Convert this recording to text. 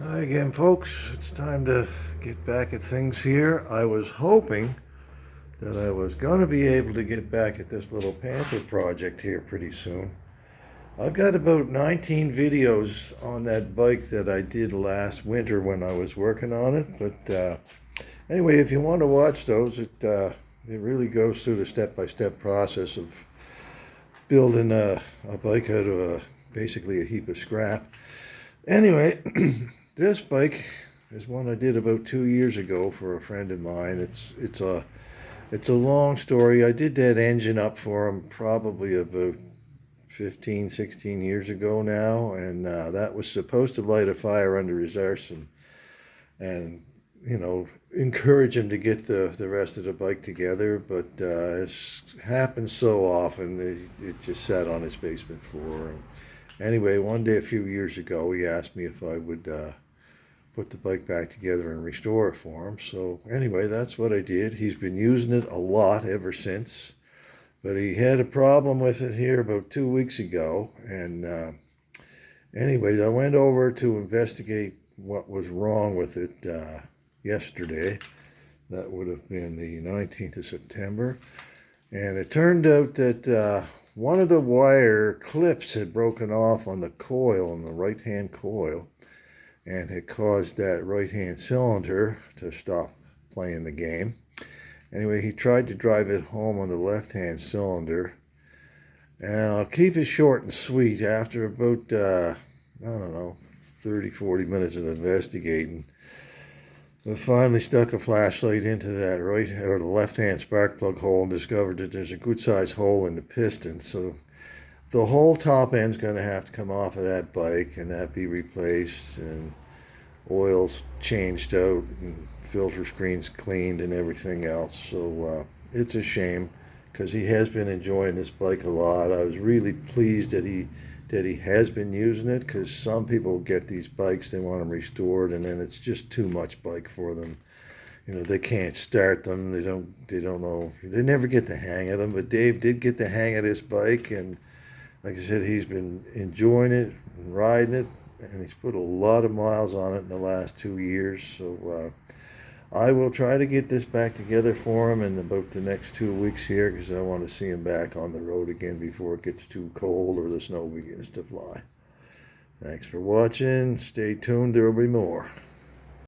Hi again, folks. It's time to get back at things here. I was hoping that I was going to be able to get back at this little Panther project here pretty soon. I've got about 19 videos on that bike that I did last winter when I was working on it. But anyway, if you want to watch those, it really goes through the step-by-step process of building a bike out of basically a heap of scrap. Anyway, this bike is one I did about 2 years ago for a friend of mine. It's a long story. I did that engine up for him probably about 15, 16 years ago now, and that was supposed to light a fire under his arse and encourage him to get the rest of the bike together. But it's happened so often that it just sat on his basement floor. And anyway, one day a few years ago, he asked me if I would put the bike back together and restore it for him. So anyway, that's what I did. He's been using it a lot ever since, but he had a problem with it here about 2 weeks ago. And anyways, I went over to investigate what was wrong with it yesterday. That would have been the 19th of September. And it turned out that one of the wire clips had broken off on the coil, on the right-hand coil, and had caused that right-hand cylinder to stop playing the game. Anyway, he tried to drive it home on the left-hand cylinder. And I'll keep it short and sweet. After about, I don't know, 30, 40 minutes of investigating, I finally stuck a flashlight into that right or the left-hand spark plug hole and discovered that there's a good-sized hole in the piston. So the whole top end's going to have to come off of that bike and that be replaced and oils changed out and filter screens cleaned and everything else. So it's a shame because he has been enjoying this bike a lot. I was really pleased that he has been using it, because some people get these bikes, they want them restored, and then it's just too much bike for them. They can't start them. They don't know. They never get the hang of them. But Dave did get the hang of this bike, and like I said, he's been enjoying it and riding it, and he's put a lot of miles on it in the last 2 years. So I will try to get this back together for him in about the next 2 weeks here, because I want to see him back on the road again before it gets too cold or the snow begins to fly. Thanks for watching. Stay tuned. There will be more.